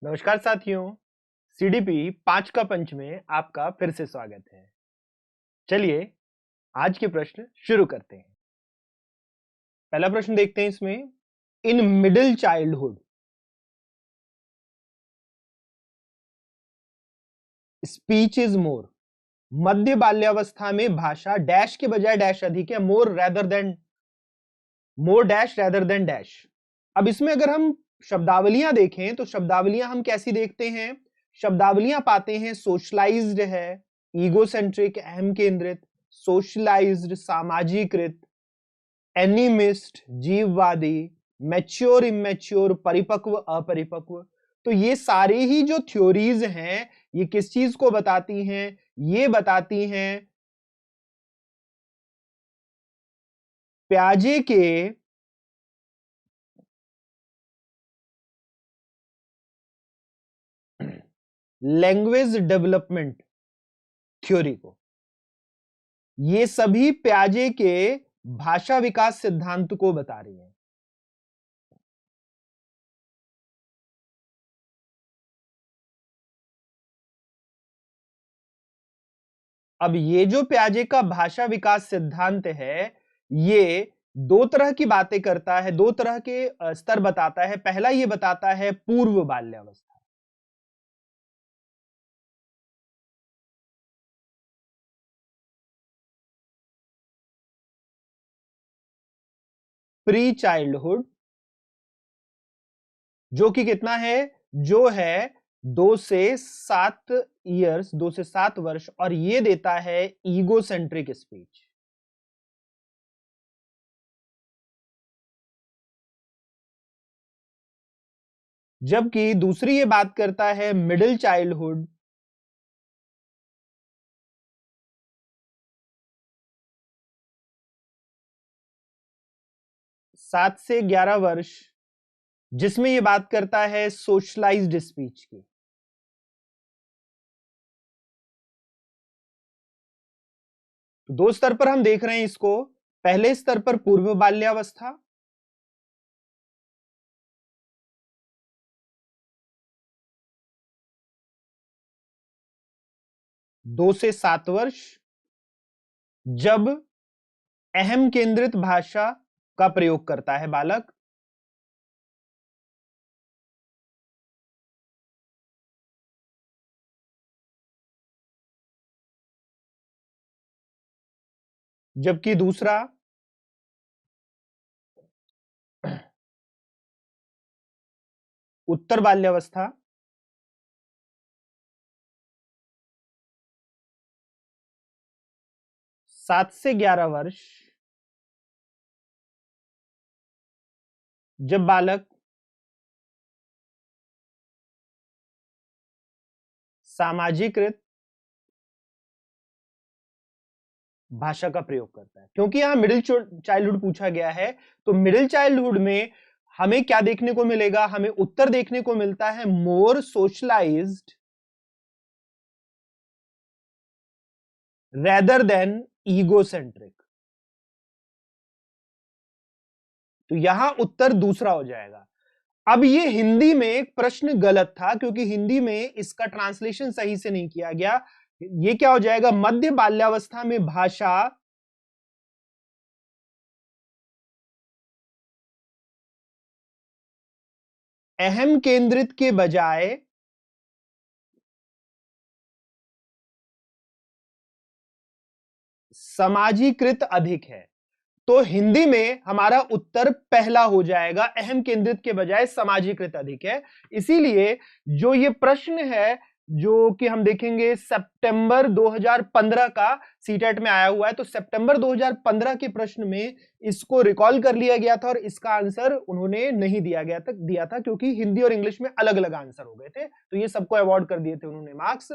नमस्कार साथियों, सीडीपी 5 का पंच में आपका फिर से स्वागत है। चलिए आज के प्रश्न शुरू करते हैं। पहला प्रश्न देखते हैं इसमें, in middle childhood speech is more. मध्य बाल्यावस्था में भाषा डैश के बजाय डैश अधिक है, more dash rather than dash. अब इसमें अगर हम शब्दावलियां देखें तो शब्दावलियां हम कैसी देखते हैं? शब्दावलियां पाते हैं सोशलाइज्ड है, ईगोसेंट्रिक अहम केंद्रित, सोशलाइज्ड सामाजिकृत, एनिमिस्ट जीववादी, मैच्योर इमेच्योर, परिपक्व अपरिपक्व। तो ये सारे ही जो थ्योरीज हैं ये किस चीज को बताती हैं? ये बताती हैं प्याजे के लैंग्वेज डेवलपमेंट थ्योरी को। ये सभी प्याजे के भाषा विकास सिद्धांत को बता रही है। अब ये जो प्याजे का भाषा विकास सिद्धांत है ये दो तरह की बातें करता है, दो तरह के स्तर बताता है। पहला ये बताता है पूर्व बाल्यावस्था, प्री चाइल्डहुड, जो कि कितना है? जो है 2 से 7 ईयर्स, 2 से 7 वर्ष, और ये देता है ईगोसेंट्रिक स्पीच। जबकि दूसरी ये बात करता है मिडिल चाइल्डहुड, 7 से 11 वर्ष, जिसमें ये बात करता है सोशलाइज्ड स्पीच की। तो दो स्तर पर हम देख रहे हैं इसको। पहले स्तर पर पूर्व बाल्यावस्था, 2 से 7 वर्ष, जब अहम केंद्रित भाषा का प्रयोग करता है बालक। जबकि दूसरा उत्तर बाल्यावस्था, 7 से 11 वर्ष, जब बालक सामाजिकृत भाषा का प्रयोग करता है। क्योंकि यहां मिडिल चाइल्डहुड पूछा गया है, तो मिडिल चाइल्डहुड में हमें क्या देखने को मिलेगा? हमें उत्तर देखने को मिलता है मोर सोशलाइज्ड रेदर देन ईगोसेंट्रिक। तो यहां उत्तर दूसरा हो जाएगा। अब ये हिंदी में एक प्रश्न गलत था, क्योंकि हिंदी में इसका ट्रांसलेशन सही से नहीं किया गया। ये क्या हो जाएगा? मध्य बाल्यावस्था में भाषा अहम केंद्रित के बजाय समाजीकृत अधिक है। तो हिंदी में हमारा उत्तर पहला हो जाएगा, अहम केंद्रित के बजाय समाजीकृत अधिक है। इसीलिए जो ये प्रश्न है जो कि हम देखेंगे सितंबर 2015 का सीटेट में आया हुआ है, तो सितंबर 2015 के प्रश्न में इसको रिकॉल कर लिया गया था और इसका आंसर उन्होंने नहीं दिया था, क्योंकि हिंदी और इंग्लिश में अलग अलग आंसर हो गए थे, तो ये सबको अवॉर्ड कर दिए थे उन्होंने मार्क्स।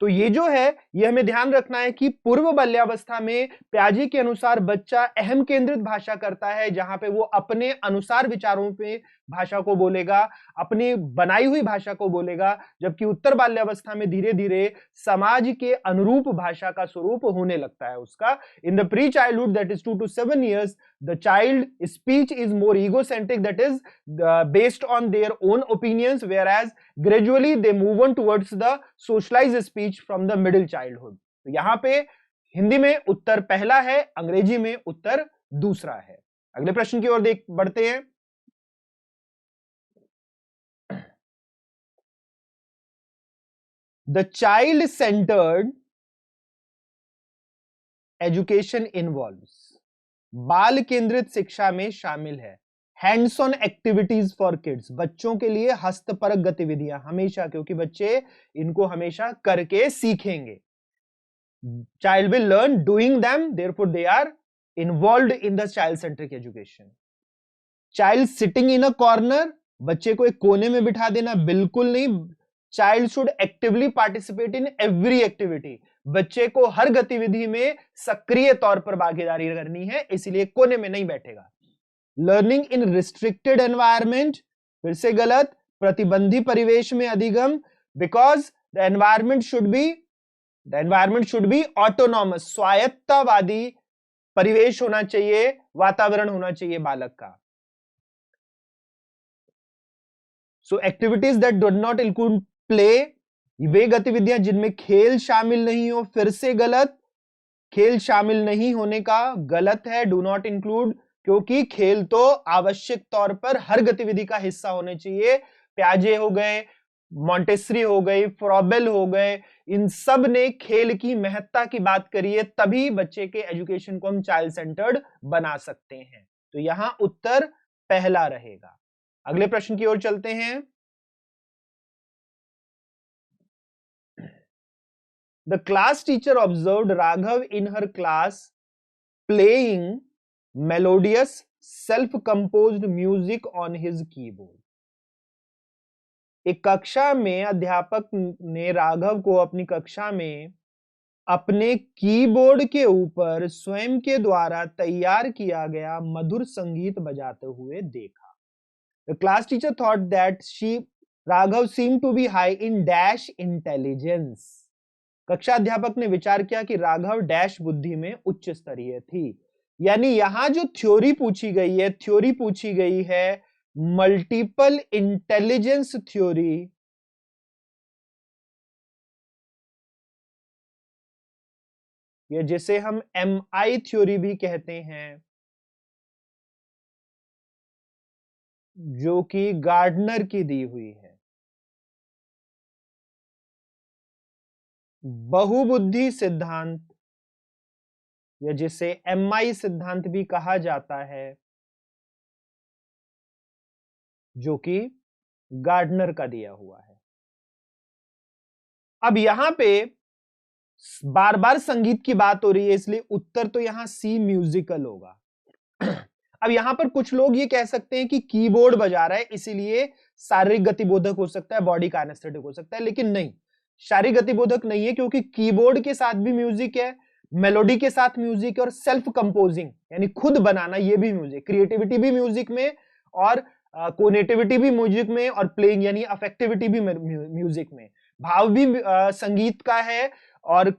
तो ये जो है ये हमें ध्यान रखना है कि पूर्व बाल्यावस्था में प्याजे के अनुसार बच्चा अहम केंद्रित भाषा करता है, जहां पे वो अपने अनुसार विचारों पे भाषा को बोलेगा, अपनी बनाई हुई भाषा को बोलेगा। जबकि उत्तर बाल्यावस्था में धीरे धीरे समाज के अनुरूप भाषा का स्वरूप होने लगता है उसका। In the pre childhood, that is 2 to 7 years, the child speech is more egocentric, that is based on their own opinions, whereas gradually they move on towards the socialized speech from the middle childhood. तो यहाँ पे हिंदी में उत्तर पहला है, अंग्रेजी में उत्तर दूसरा है। अगले प्रश्न की ओर बढ़ते हैं। The child-centered education involves, बाल केंद्रित शिक्षा में शामिल है hands on activities for kids, बच्चों के लिए हस्तपरक गतिविधियां हमेशा, क्योंकि बच्चे इनको हमेशा करके सीखेंगे। Child will learn doing them, therefore they are involved in the child centric education. Child sitting in a corner, बच्चे को एक कोने में बिठा देना बिल्कुल नहीं। Child should actively participate in every activity, बच्चे को हर गतिविधि में सक्रिय तौर पर भागीदारी करनी है, इसलिए कोने में नहीं बैठेगा। लर्निंग इन रिस्ट्रिक्टेड एनवायरमेंट, फिर से गलत, प्रतिबंधी परिवेश में अधिगम, because the environment should be autonomous, स्वायत्तवादी परिवेश होना चाहिए, वातावरण होना चाहिए बालक का। So activities that do not include play, वे गतिविधियां जिनमें खेल शामिल नहीं हो, फिर से गलत, खेल शामिल नहीं होने का गलत है, डू नॉट इंक्लूड, क्योंकि खेल तो आवश्यक तौर पर हर गतिविधि का हिस्सा होने चाहिए। प्याजे हो गए, मॉन्टेसरी हो गई, फ्रॉबेल हो गए, इन सब ने खेल की महत्ता की बात करी है, तभी बच्चे के एजुकेशन को हम चाइल्ड सेंटर्ड बना सकते हैं। तो यहां उत्तर पहला रहेगा। अगले प्रश्न की ओर चलते हैं। The class teacher observed Raghav in her class playing melodious, self-composed music on his keyboard. एक कक्षा में अध्यापक ने राघव को अपनी कक्षा में अपने कीबोर्ड के ऊपर स्वयं के द्वारा तैयार किया गया मधुर संगीत बजाते हुए देखा। The class teacher thought that Raghav seemed to be high in dash intelligence. कक्षा अध्यापक ने विचार किया कि राघव डैश बुद्धि में उच्च स्तरीय थी। यानी यहां जो थ्योरी पूछी गई है मल्टीपल इंटेलिजेंस थ्योरी, या जिसे हम MI थ्योरी भी कहते हैं, जो कि गार्डनर की दी हुई है। बहुबुद्धि सिद्धांत, या जिसे MI सिद्धांत भी कहा जाता है, जो कि गार्डनर का दिया हुआ है। अब यहां पे बार बार संगीत की बात हो रही है, इसलिए उत्तर तो यहां सी म्यूजिकल होगा। अब यहां पर कुछ लोग ये कह सकते हैं कि कीबोर्ड बजा रहा है इसीलिए शारीरिक गतिबोधक हो सकता है, बॉडी काइनेस्थेटिक हो सकता है, लेकिन नहीं, शारीरिक गतिबोधक नहीं है, क्योंकि कीबोर्ड के साथ भी म्यूजिक है, मेलोडी के साथ म्यूजिक है, और सेल्फ कंपोजिंग यानी खुद बनाना ये भी म्यूजिक, क्रिएटिविटी भी म्यूजिक में, और कोनेटिविटी भी म्यूजिक में, और प्लेइंग यानी अफेक्टिविटी भी म्यूजिक में, भाव भी संगीत का है, और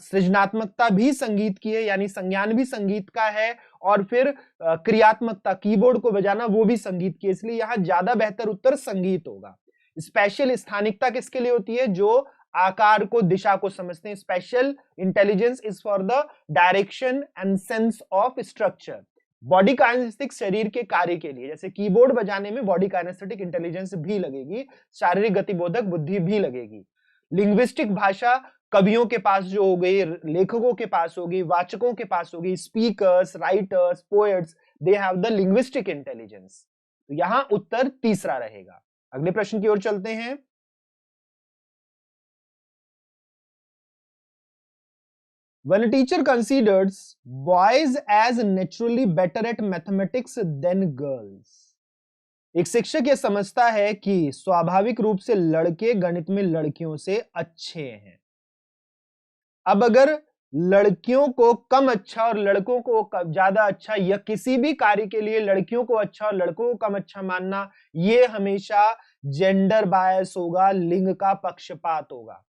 सृजनात्मकता भी संगीत की है, यानी संज्ञान भी संगीत का है, और फिर क्रियात्मकता कीबोर्ड को बजाना वो भी संगीत की है, इसलिए यहां ज्यादा बेहतर उत्तर संगीत होगा। स्पेशल स्थानिकता किसके लिए होती है? जो आकार को, दिशा को समझते हैं। Spatial intelligence is for the direction and sense of structure. Body kinesthetic शरीर के कार्य के लिए, जैसे कीबोर्ड बजाने में बॉडी काइनेस्थेटिक इंटेलिजेंस भी लगेगी, शारीरिक गतिबोधक बुद्धि भी लगेगी। लिंग्विस्टिक भाषा कवियों के पास जो हो गई, लेखकों के पास होगी, वाचकों के पास होगी, speakers, writers, poets, they have the linguistic intelligence. तो यहां उत्तर तीसरा रहेगा। अगले प्रश्न की ओर चलते हैं। When a teacher considers boys as naturally better at mathematics than girls, एक शिक्षक यह समझता है कि स्वाभाविक रूप से लड़के गणित में लड़कियों से अच्छे हैं। अब अगर लड़कियों को कम अच्छा और लड़कों को ज्यादा अच्छा, या किसी भी कार्य के लिए लड़कियों को अच्छा और लड़कों को कम अच्छा मानना, ये हमेशा जेंडर बायस होगा, लिंग का पक्षपात होगा।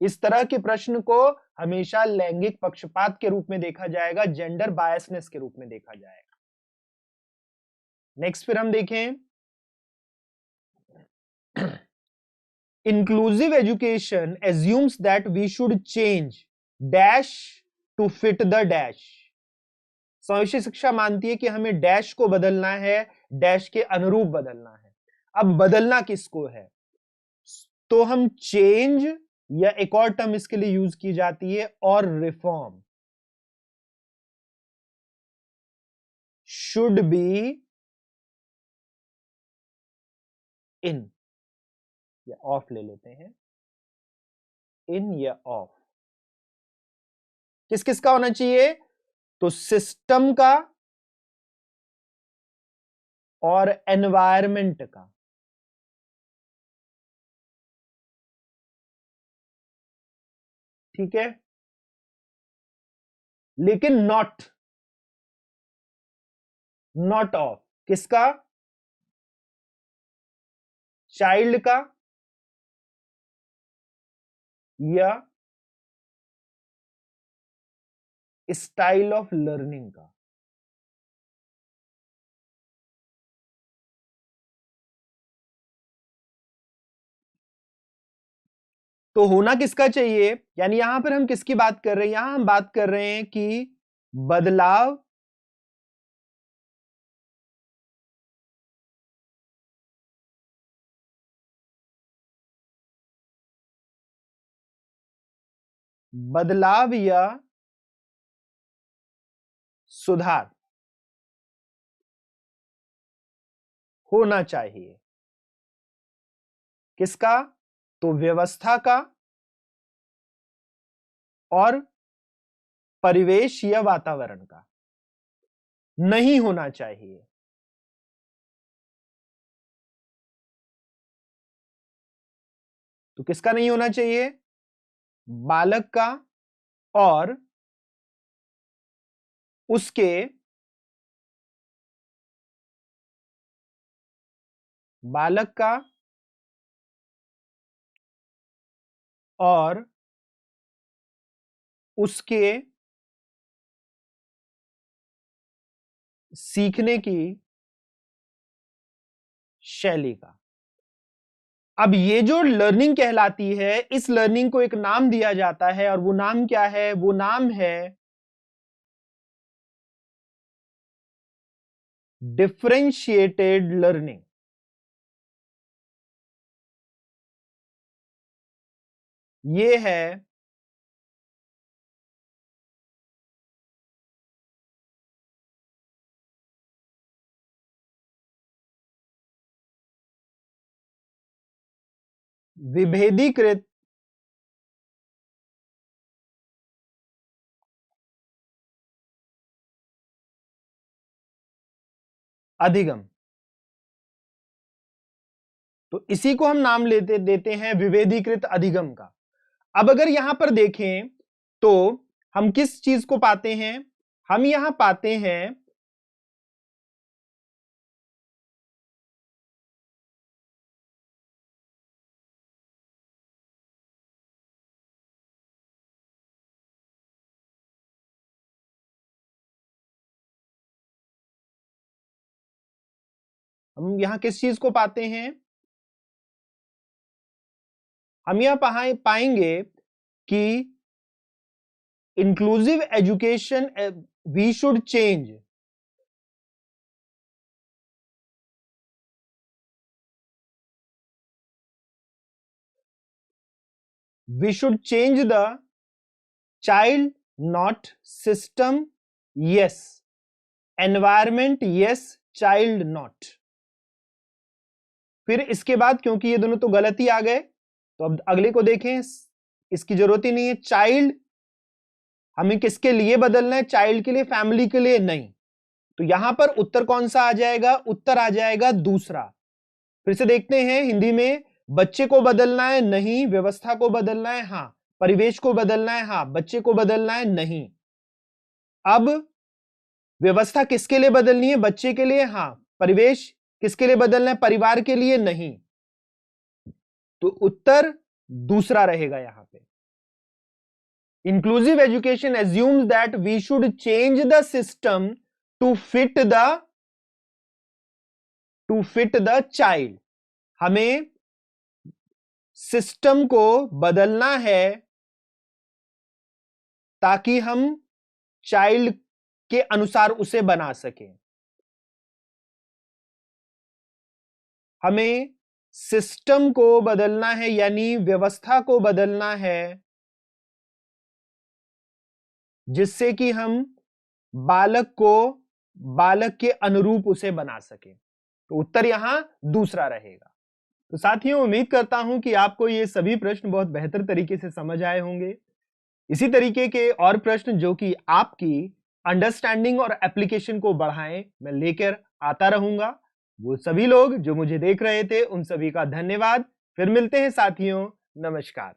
इस तरह के प्रश्न को हमेशा लैंगिक पक्षपात के रूप में देखा जाएगा, जेंडर बायसनेस के रूप में देखा जाएगा। नेक्स्ट फिर हम देखें, inclusive education assumes that we should change dash to fit the dash. समावेशी शिक्षा मानती है कि हमें डैश को बदलना है, डैश के अनुरूप बदलना है। अब बदलना किसको है? तो हम चेंज या एक और टर्म इसके लिए यूज की जाती है, और रिफॉर्म शुड बी इन या ऑफ ले लेते हैं, इन या ऑफ। किस किस का होना चाहिए? तो सिस्टम का और एनवायरमेंट का। ठीक है, लेकिन नॉट ऑफ किसका? चाइल्ड का या स्टाइल ऑफ लर्निंग का। तो होना किसका चाहिए? यानी यहां पर हम किसकी बात कर रहे हैं? यहां हम बात कर रहे हैं कि बदलाव या सुधार होना चाहिए। किसका? तो व्यवस्था का और परिवेश या वातावरण का। नहीं होना चाहिए। तो किसका नहीं होना चाहिए? बालक का और उसके बालक का और उसके सीखने की शैली का। अब ये जो लर्निंग कहलाती है, इस लर्निंग को एक नाम दिया जाता है, और वो नाम क्या है? वो नाम है डिफरेंशिएटेड लर्निंग। ये है विभेदीकृत अधिगम। तो इसी को हम नाम देते हैं विभेदीकृत अधिगम का। अब अगर यहां पर देखें तो हम किस चीज को पाते हैं? हम यहां पाते हैं किस चीज को पाते हैं? हम यहां पाएंगे कि inclusive education we should change the child not system, yes environment, yes child not. फिर इसके बाद क्योंकि ये दोनों तो गलत ही आ गए, तो अब अगले को देखें, इसकी जरूरत ही नहीं है। चाइल्ड हमें किसके लिए बदलना है? चाइल्ड के लिए, फैमिली के लिए नहीं। तो यहां पर उत्तर कौन सा आ जाएगा? उत्तर आ जाएगा दूसरा। फिर से देखते हैं हिंदी में, बच्चे को बदलना है नहीं, व्यवस्था को बदलना है हां, परिवेश को बदलना है हां, बच्चे को बदलना है नहीं। अब व्यवस्था किसके लिए बदलनी है? बच्चे के लिए हां, परिवेश किसके लिए बदलना है? परिवार के लिए नहीं। तो उत्तर दूसरा रहेगा यहां पे। Inclusive education assumes that we should change the system to fit the to fit the child. हमें सिस्टम को बदलना है ताकि हम चाइल्ड के अनुसार उसे बना सकें। हमें सिस्टम को बदलना है, यानी व्यवस्था को बदलना है, जिससे कि हम बालक के अनुरूप उसे बना सकें। तो उत्तर यहां दूसरा रहेगा। तो साथियों, उम्मीद करता हूं कि आपको ये सभी प्रश्न बहुत बेहतर तरीके से समझ आए होंगे। इसी तरीके के और प्रश्न जो कि आपकी अंडरस्टैंडिंग और एप्लीकेशन को बढ़ाएं, मैं लेकर आता रहूंगा। वो सभी लोग जो मुझे देख रहे थे, उन सभी का धन्यवाद। फिर मिलते हैं साथियों, नमस्कार।